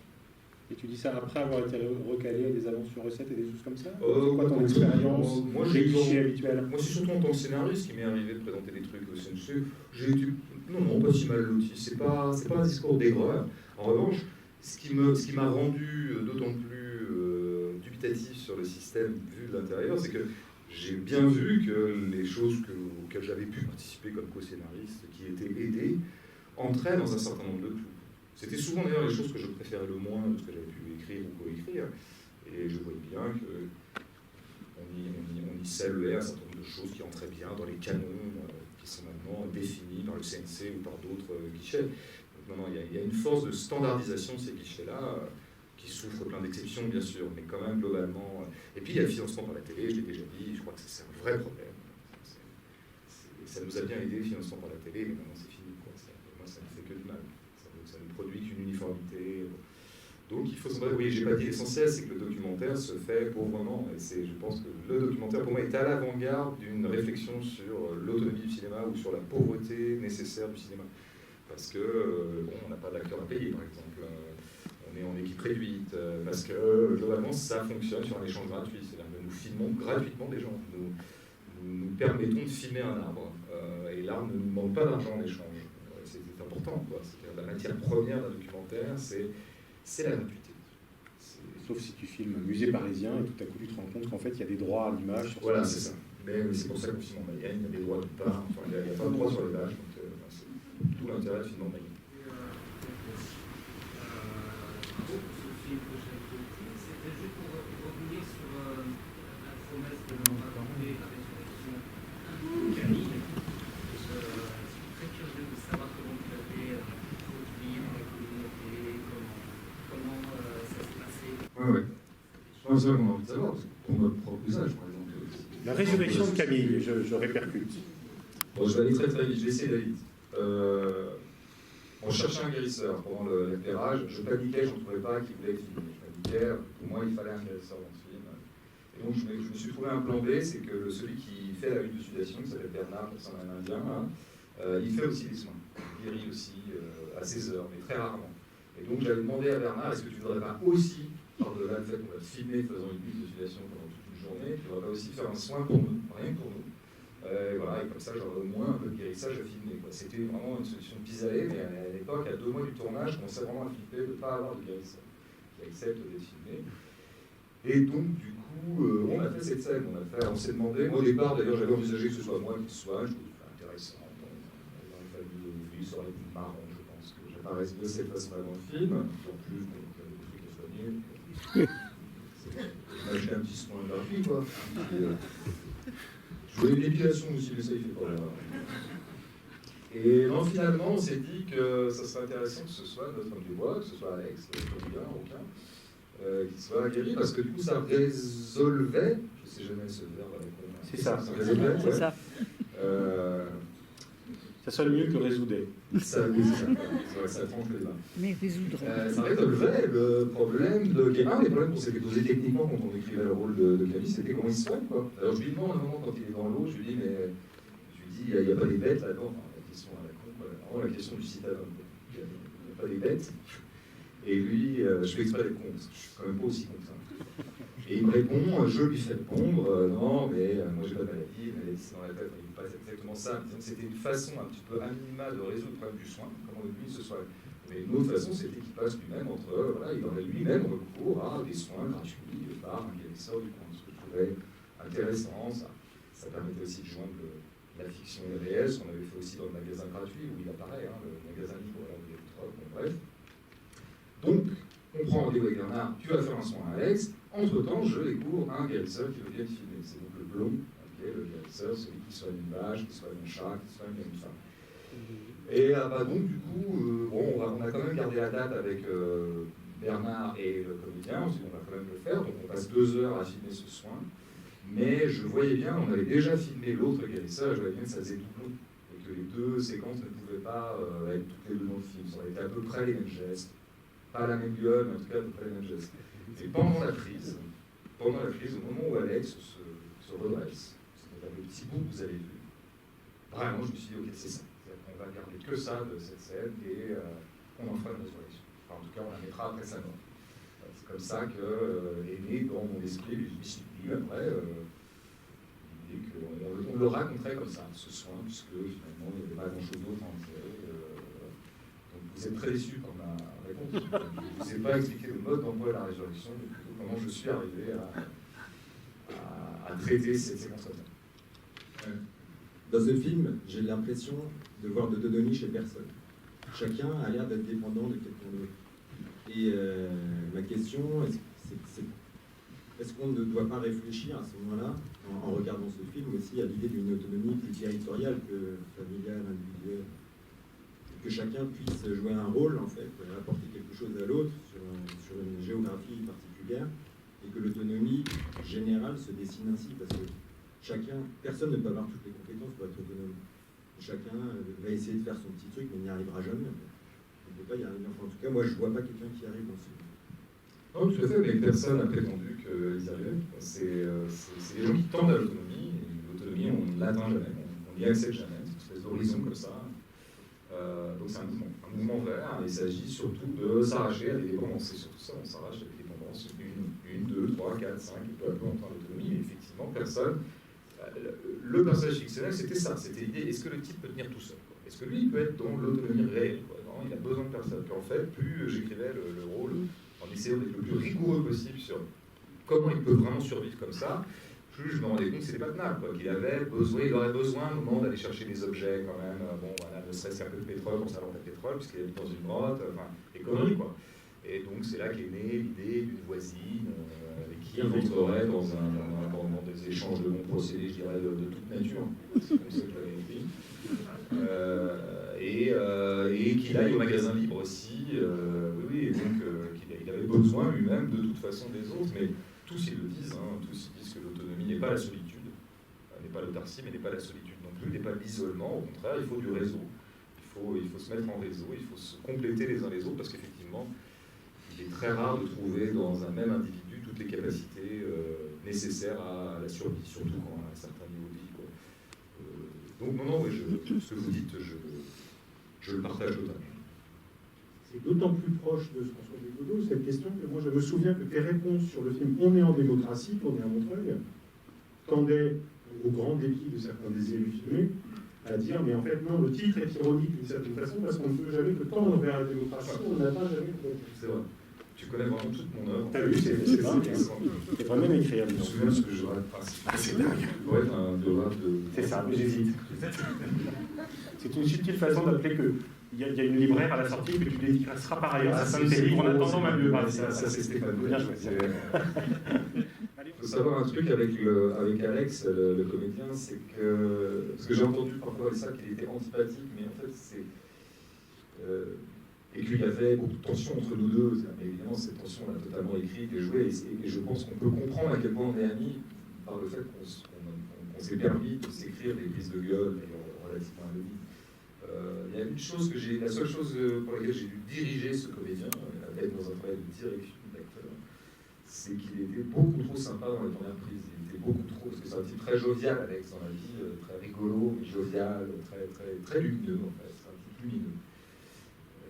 Et tu dis ça après avoir été recalé des avances sur recettes et des choses comme ça? C'est quoi quoi ton expérience? Moi, les clichés habituels? Moi, c'est surtout en tant que scénariste qui m'est arrivé de présenter des trucs au CNC. J'ai été, non, pas si mal loti. C'est pas un discours d'aigreur. En revanche, ce qui m'a rendu d'autant plus dubitatif sur le système vu de l'intérieur, c'est que j'ai bien vu que les choses auxquelles j'avais pu participer comme co-scénariste, qui étaient aidées, entraient dans un certain nombre de clous. C'était souvent d'ailleurs les choses que je préférais le moins de ce que j'avais pu écrire ou coécrire. Et je voyais bien qu'on y saluait un certain nombre de choses qui entraient bien dans les canons qui sont maintenant définis par le CNC ou par d'autres guichets. Donc, non, il y a une force de standardisation de ces guichets-là qui souffre plein d'exceptions, bien sûr, mais quand même globalement. Et puis il y a le financement par la télé, je l'ai déjà dit, je crois que c'est un vrai problème. Ça nous a bien aidé, le financement par la télé, mais maintenant c'est fini. Moi, ça ne fait que du mal. Ça ne produit qu'une uniformité. Donc il faut se dire, oui, j'ai pas dit l'essentiel, c'est que le documentaire se fait pauvrement. Et je pense que le documentaire, pour moi, est à l'avant-garde d'une réflexion sur l'autonomie du cinéma ou sur la pauvreté nécessaire du cinéma. Parce que, on n'a pas d'acteurs à payer, par exemple. On est en équipe réduite, parce que globalement, ça fonctionne sur un échange gratuit. C'est-à-dire que nous filmons gratuitement des gens. Nous permettons de filmer un arbre. Et l'arbre ne nous demande pas d'argent en échange. C'est important, quoi. C'est-à-dire la matière première d'un documentaire, c'est la gratuité. Sauf si tu filmes un musée parisien et tout à coup tu te rends compte qu'en fait il y a des droits à l'image. Voilà, c'est ça. Mais c'est pour ça qu'on filme en Mayenne, il y a des droits de part, enfin, il n'y a pas de droit sur les vaches, donc c'est tout l'intérêt de filmer en Mayenne. C'était juste pour revenir sur la promesse de l'embarquer, la résurrection de Camille. Je suis très curieux de savoir comment vous avez produit dans la communauté, comment ça s'est passé. Oui. C'est vrai qu'on a envie de savoir, parce que pour notre propre usage, par exemple. La résurrection de Camille, je répercute. Bon, je vais aller très très vite, je vais essayer d'aller vite. On cherchait un guérisseur pendant l'éclairage, je paniquais, je n'en trouvais pas qui voulait filmer. Je paniquais, pour moi il fallait un guérisseur dans ce film. Et donc je me suis trouvé un plan B, c'est que celui qui fait la lutte de sudation, qui s'appelle Bernard, c'est un indien, il fait aussi des soins. Il guérit aussi à ses heures, mais très rarement. Et donc j'avais demandé à Bernard, est-ce que tu ne voudrais pas aussi, par-delà le fait qu'on va filmer faisant une lutte de sudation pendant toute une journée, tu ne voudrais pas aussi faire un soin pour nous, rien que pour nous. Voilà, et comme ça, j'aurais au moins un peu de guérissage à filmer. C'était vraiment une solution de pis-aller, mais à l'époque, à 2 mois du tournage, je commençais vraiment à flipper de ne pas avoir de guérisseur qui accepte d'être filmé. Et donc, du coup, on a fait cette scène. On s'est demandé, moi au départ, d'ailleurs, j'avais envisagé que ce soit moi qui le soigne, je trouvais que c'était intéressant. Dans une famille, oui, ça aurait été marrant, je pense, que j'apparaisse de cette façon-là dans le film. En plus, bon, j'avais des trucs à soigner. J'ai un petit soin gratuit, quoi. Je voulais une épilation aussi, mais ça, il fait pas là. Et non, finalement, on s'est dit que ça serait intéressant que ce soit notre homme du bois, que ce soit Alex, qui soit guéri, parce que du coup, ça résolvait, je sais jamais ce verbe avec moi. C'est ça. Résolvait, C'est ça. Ça sonne mieux que résoudait. Ça tranche les mains. Mais résoudre. Ça résolvait le problème de Guérin. Les problèmes qu'on s'était posés techniquement quand on écrivait le rôle de Camille, c'était comment il se soigne, quoi. Alors je lui demande à un moment quand il est dans l'eau, je lui dis, il n'y a pas des bêtes là-dedans. Enfin, la question à la con, vraiment la question du citadin. Il n'y a pas des bêtes. Et lui, je fais exprès d'être con, parce que je suis quand même pas aussi con que ça. Et il me répond, je lui fais répondre, non, mais moi j'ai pas de maladie c'est dans la tête, il passe exactement ça. C'était une façon un petit peu à minima de résoudre le problème du soin, comment lui se soigne. Mais une autre façon, c'était qu'il passe lui-même entre, voilà, il aurait lui-même recours à des soins gratuits par un guérisseur du coin, ce que je trouvais intéressant. Ça permettait aussi de joindre la fiction et le réel, ce qu'on avait fait aussi dans le magasin gratuit, où il apparaît, le magasin libre, là, où il y a des trucs, bon, bref. Donc, on prend rendez-vous avec Bernard, tu vas faire un soin à Alex. Entre-temps, je découvre un guérisseur qui veut bien filmer. C'est donc le blond, le guérisseur, celui qui soigne une vache, qui soigne un chat, qui soigne une femme. Et donc, du coup, on a quand même gardé la date avec Bernard et le comédien. On s'est dit, on va quand même le faire. Donc, on passe 2 heures à filmer ce soin. Mais je voyais bien, on avait déjà filmé l'autre guérisseur, je voyais bien que ça faisait doublon. Et que que les deux séquences ne pouvaient pas être toutes les deux dans le film. Ça aurait été à peu près les mêmes gestes. Pas la même gueule, mais en tout cas à peu près les mêmes gestes. Et pendant la prise, au moment où Alex se redresse, c'est-à-dire le petit bout que vous avez vu, vraiment, je me suis dit, ok, c'est ça. On va garder que ça de cette scène et on en fera une résurrection. Enfin, en tout cas, on la mettra après sa mort. C'est comme ça qu'est né dans mon esprit, et je me suis dit après, l'idée qu'on le raconterait comme ça, ce soin, puisque finalement, il n'y avait pas grand-chose d'autre à en tirer. Donc vous êtes très déçus par ma réponse. Je ne vous ai pas expliqué le mode d'emploi de la résurrection, mais plutôt comment je suis arrivé à traiter cette séquence comme ça. Dans ce film, j'ai l'impression de voir d'autonomie chez personne. Chacun a l'air d'être dépendant de quelqu'un d'autre. Et ma question, est-ce qu'on ne doit pas réfléchir à ce moment-là, en regardant ce film aussi, à l'idée d'une autonomie plus territoriale que familiale, individuelle, que chacun puisse jouer un rôle, en fait, apporter quelque chose à l'autre sur une géographie particulière, et que l'autonomie générale se dessine ainsi, parce que personne ne peut avoir toutes les compétences pour être autonome. Chacun va essayer de faire son petit truc, mais n'y arrivera jamais. On ne peut pas y arriver. Enfin, en tout cas, moi, je ne vois pas quelqu'un qui arrive dans ce film. Non, tout à fait, mais personne n'a prétendu qu'ils y arrivaient. C'est des gens qui tendent à l'autonomie, et l'autonomie, on ne l'atteint jamais, on n'y accède jamais, c'est une espèce d'horizon comme ça. Donc c'est un mouvement vert, et il s'agit surtout de s'arracher à des dépendances. C'est surtout ça, on s'arrache à des dépendances, 1, 2, 3, 4, 5, et peu à peu on atteint l'autonomie, mais effectivement, personne. Le personnage fictionnel, c'était ça, c'était l'idée, est-ce que le type peut tenir tout seul, quoi? Est-ce que lui, il peut être dans l'autonomie réelle, quoi? Non, il a besoin de personne. Puis en fait, plus j'écrivais le rôle, en essayant d'être le plus rigoureux possible sur comment il peut vraiment survivre comme ça, plus je me rendais compte que c'était pas tenable, quoi, qu'il il aurait besoin au moment d'aller chercher des objets quand même, bon voilà, ne serait-ce qu'un peu de pétrole pour savoir le pétrole, puisqu'il habite dans une grotte, enfin, des conneries, quoi. Et donc c'est là qu'est née l'idée d'une voisine avec qui il rentrerait dans des échanges de bons procédés, je dirais, de toute nature. C'est comme ça que je l'avais écrit. Et qu'il aille au magasin libre aussi, oui, et donc qu'il avait besoin lui-même de toute façon des autres, mais tous ils le disent, hein, tous ils disent que l'autonomie n'est pas la solitude, n'est pas l'autarcie, mais n'est pas la solitude non plus, n'est pas l'isolement, au contraire, il faut du réseau. Il faut se mettre en réseau, il faut se compléter les uns les autres, parce qu'effectivement, il est très rare de trouver dans un même individu toutes les capacités nécessaires à la survie, surtout quand on a un certain niveau de vie, quoi. Donc non, oui, ce que vous dites, je le partage totalement. C'est d'autant plus proche de François Bégodeau, cette question, que moi je me souviens que tes réponses sur le film On est en démocratie, tourné à Montreuil, tendaient, au grand dépit de certains des élus filmés, à dire, mais en fait non, le titre est ironique d'une certaine façon, parce qu'on ne peut jamais que tendre vers la démocratie, on n'atteint jamais le projet. C'est vrai. Tu connais vraiment toute mon œuvre. T'as vu, c'est ça. C'est vraiment écrire. Je me souviens de ce que je rêve principalement. Ah, c'est dingue. Ouais, un biographe de... C'est ça, mais j'hésite. C'est une subtile façon d'appeler que il y a une libraire à la sortie que tu dédicaceras par ailleurs à certains de tes livres en attendant ma biographie. Ça, c'est Stéphane. Bien joué. Il faut savoir un truc avec Alex, le comédien, c'est que... Parce que j'ai entendu parfois ça, qu'il était antipathique, mais en fait, c'est... et qu'il y avait beaucoup de tension entre nous deux. Mais évidemment, cette tension, on l'a totalement écrite et jouée, et je pense qu'on peut comprendre à quel point on est amis par le fait qu'on s'est permis de s'écrire des prises de gueule, relativement anonymes. Il y a une chose la seule chose pour laquelle j'ai dû diriger ce comédien, être dans un travail de direction d'acteur, c'est qu'il était beaucoup trop sympa dans les premières prises. Il était beaucoup trop, parce que c'est un type très jovial, Alex, dans la vie, très rigolo, mais jovial, très lumineux, en fait. C'est un type lumineux,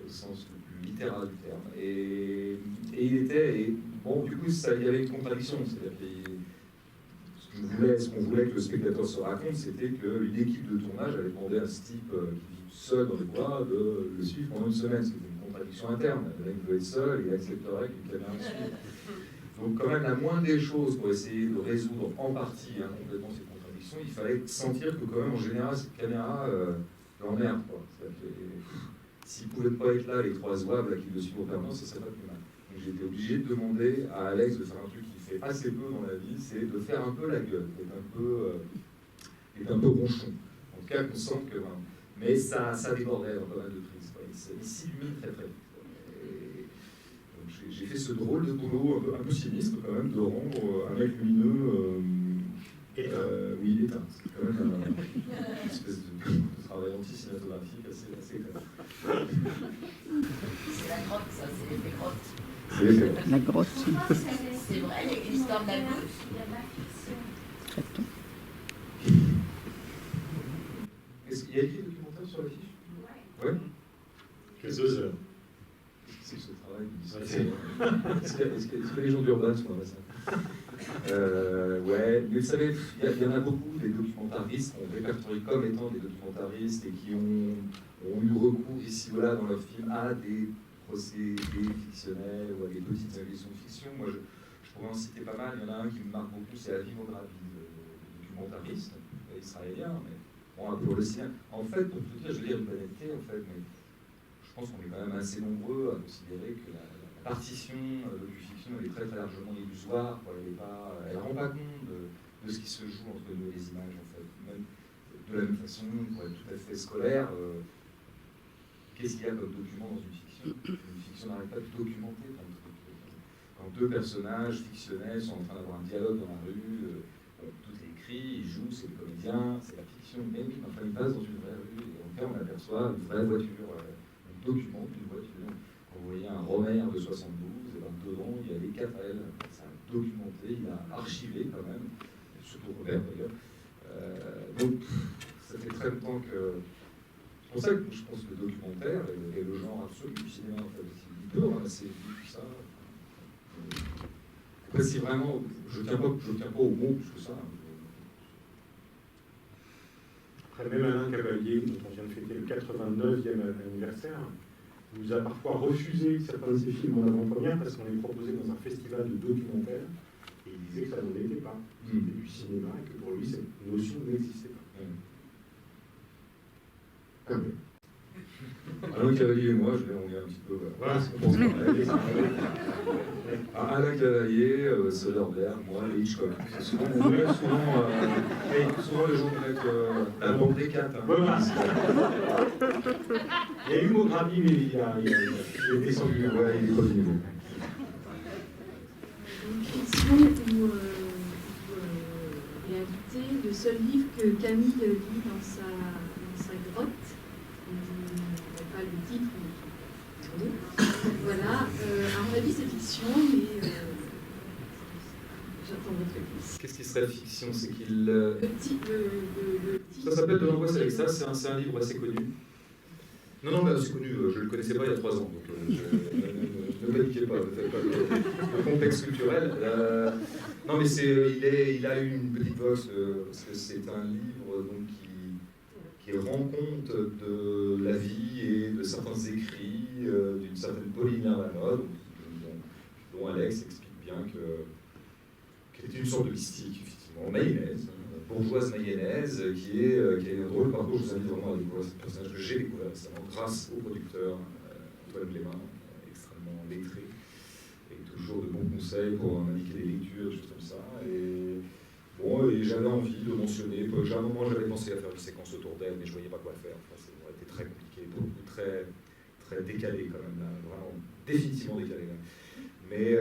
au sens le plus littéral du terme. Et il était, bon, du coup, il y avait une contradiction, c'est-à-dire ce qu'on voulait que le spectateur se raconte, c'était qu'une équipe de tournage avait demandé à ce type qui vit seul dans les bois de le suivre pendant une semaine. C'était une contradiction interne. Le mec veut être seul et il accepterait qu'une caméra le suive. Donc quand même, la moindre des choses pour essayer de résoudre en partie complètement ces contradictions, il fallait sentir que quand même, en général, cette caméra l'emmerde. S'il ne pouvait pas être là, les trois zouaves qui le suivent en permanence, ce serait pas plus mal. Donc j'ai été obligé de demander à Alex de faire un truc qu'il fait assez peu dans la vie, c'est de faire un peu la gueule, d'être un peu ronchon. En tout cas, qu'on sente que... Mais ça débordait dans pas mal de prises. Il s'illumine très très vite. J'ai fait ce drôle de boulot un peu sinistre quand même, de rendre un mec lumineux Oui, il est éteint. C'est quand même une espèce de travail anti-cinématographique assez clair. C'est la grotte, ça, c'est l'effet grotte. C'est l'effet grotte. La grotte. C'est vrai, l'histoire de la goutte. Très tôt. Est-ce qu'il y a écrit documentaire sur l'affiche? Ouais. Que 2 heures. C'est ce travail. Est-ce que les gens d'Urban sont dans ça? Ouais, mais vous savez, il y en a beaucoup des documentaristes qu'on répertorie comme étant des documentaristes et qui ont eu recours ici ou là dans leurs films à des procédés fictionnels ou à des petites illustrations de fiction. Moi, je pourrais en citer pas mal. Il y en a un qui me marque beaucoup, c'est la filmographie de documentariste israélien, mais bon, pour le cinéma. En fait, pour tout dire, je veux dire une banalité, en fait, mais je pense qu'on est quand même assez nombreux à considérer que la partition du fiction elle est très très largement illusoire, quoi. Elle ne rend pas compte de ce qui se joue entre nous et les images, en fait. Même de la même façon, pour être tout à fait scolaire, qu'est-ce qu'il y a comme document dans une fiction? Une fiction n'arrête pas de documenter plein de trucs. Quand deux personnages fictionnels sont en train d'avoir un dialogue dans la rue, tout est écrit, ils jouent, c'est des comédiens, c'est la fiction, mais oui, enfin ils passent dans une vraie rue, et en fait on aperçoit une vraie voiture, on documente une voiture. Quand vous voyez un Romer de 72, et ben dedans il y a les 4L, ça a documenté, il a archivé quand même, surtout Robert d'ailleurs. Donc ça fait très longtemps que... C'est pour ça que je pense que le documentaire est le genre absolu du cinéma, en fait. Il peut ramasser tout ça. Après, si vraiment, je ne tiens pas au mot plus que ça. Après, même Alain Cavalier, dont on vient de fêter le 89e anniversaire, nous a parfois refusé certains de ses films en avant-première parce qu'on les proposait dans un festival de documentaires et il disait que ça n'en était pas. C'était du cinéma et que pour lui, cette notion n'existait pas. Quand même. Alain Cavalier et moi, on est un petit peu... Voilà, on pense pareil. Alain Cavalier, Soderbergh, moi, et Hitchcock. Souvent les gens mettent la bande des quatre. Hein. Voilà. Il y a eu Mograbi, mais il est descendu. Ouais, il est pas du niveau. Une question où réalité, le seul livre que Camille lit dans sa grotte, on n'a pas le titre, mais voilà. À mon avis, c'est fiction, mais j'attends votre réponse. Qu'est-ce qui serait fiction? C'est qu'il... Le titre. Ça s'appelle De l'angoisse avec ça, c'est un livre assez connu. Non, mais assez connu, je ne le connaissais pas il y a 3 ans, donc ne paniquez pas, ne faites pas le contexte culturel. Non, mais il a eu une petite voix, parce que c'est un livre donc, qui rend compte de la vie et de certains écrits, d'une certaine Pauline Lermanotte, dont Alex explique bien qu'elle était une sorte de mystique, effectivement, mayonnaise, bourgeoise mayonnaise, qui a un drôle parcours. Je vous invite vraiment à découvrir ce personnage que j'ai découvert récemment grâce au producteur Antoine Clément, extrêmement lettré, et toujours de bons conseils pour m'indiquer des lectures, des choses comme ça. Et bon, et j'avais envie de mentionner, à un moment j'avais pensé à faire une séquence autour d'elle, mais je ne voyais pas quoi faire. Enfin, ça aurait été très compliqué, pour le coup, très, très décalé quand même, là, vraiment définitivement décalé. Là. Mais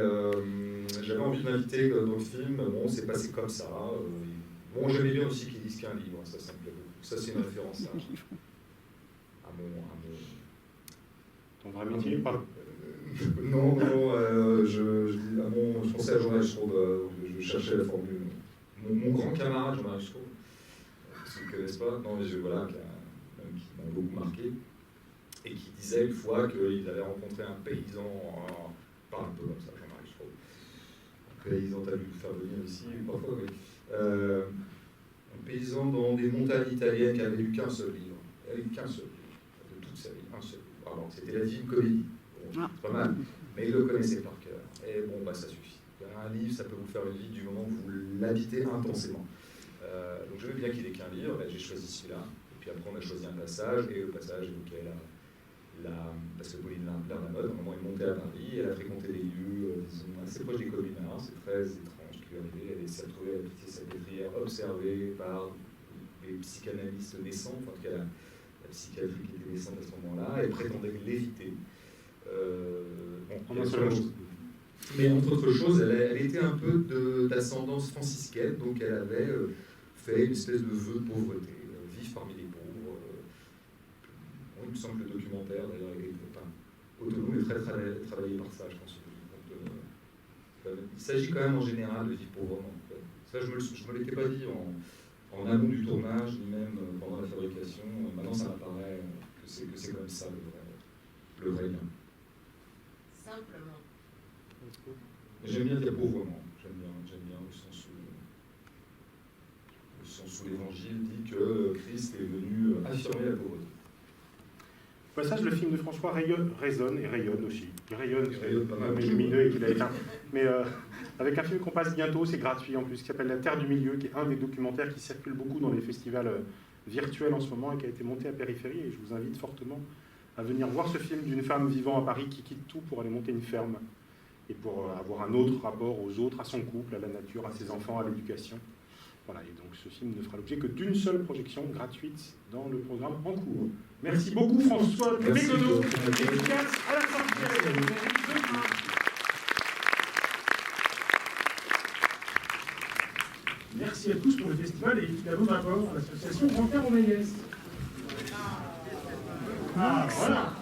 j'avais envie de m'inviter dans le film, bon, c'est passé comme ça. Bon, j'aimais bien aussi qu'il dise qu'un livre, ça me plaît beaucoup. Ça, c'est une référence à mon... Ton vrai métier, pas. Non, je pensais à Jean-Marie Straub, je cherchais la formule. Mon grand camarade Jean-Marie Straub, ceux qui ne connaissent pas, non, mais voilà, qui m'a beaucoup marqué, et qui disait une fois qu'il avait rencontré un paysan, parle un peu comme ça, Jean-Marie Straub. Un paysan, t'as vu le faire venir ici, parfois, oui. Un paysan dans des montagnes italiennes qui avait lu qu'un seul livre. Il avait lu qu'un seul livre, de toute sa vie, un seul livre. Alors, c'était la Divine Comédie. Bon, c'est pas mal, mais il le connaissait par cœur. Et bon, bah, ça suffit. Un livre, ça peut vous faire une vie du moment où vous l'habitez intensément. Donc je veux bien qu'il ait qu'un livre, j'ai choisi celui-là. Et puis après, on a choisi un passage, et le passage évoquait parce que Pauline Lermanotte, à un moment, est montée à Paris, elle a fréquenté des lieux, disons, assez proches des communards, c'est très étrange ce qui lui est arrivé. Elle s'est retrouvée à la Pitié-Salpêtrière, observée par les psychanalystes naissants, enfin, en tout cas la psychiatrie qui était naissante à ce moment-là, elle prétendait l'éviter. En un seul mot. Mais entre autres choses, elle était un peu d'ascendance franciscaine, donc elle avait fait une espèce de vœu de pauvreté, vivre parmi les pauvres. Il me semble que le documentaire, d'ailleurs, est autonome et très travaillé par ça, je pense. Il s'agit quand même en général de vivre pauvrement. Ça, je ne me l'étais pas dit en amont du tournage, ni même pendant la fabrication. Maintenant, ça m'apparaît que c'est comme ça le vrai lien. Simplement. J'aime bien dire pauvrement. J'aime bien le sens où l'Évangile dit que Christ est venu affirmer la pauvreté. Au passage, le film de François résonne et rayonne aussi. Il rayonne, pas mal. mais lumineux et qu'il a éteint. Mais avec un film qu'on passe bientôt, c'est gratuit en plus, qui s'appelle La Terre du Milieu, qui est un des documentaires qui circule beaucoup dans les festivals virtuels en ce moment et qui a été monté à Périphérie. Et je vous invite fortement à venir voir ce film d'une femme vivant à Paris qui quitte tout pour aller monter une ferme et pour avoir un autre rapport aux autres, à son couple, à la nature, à ses enfants, à l'éducation. Voilà, et donc ce film ne fera l'objet que d'une seule projection gratuite dans le programme en cours. Merci beaucoup François Bégodeau, efficace à la sortie. Merci à tous pour le festival et évidemment d'abord à l'association Grand-Père Romagnès. Ah, voilà.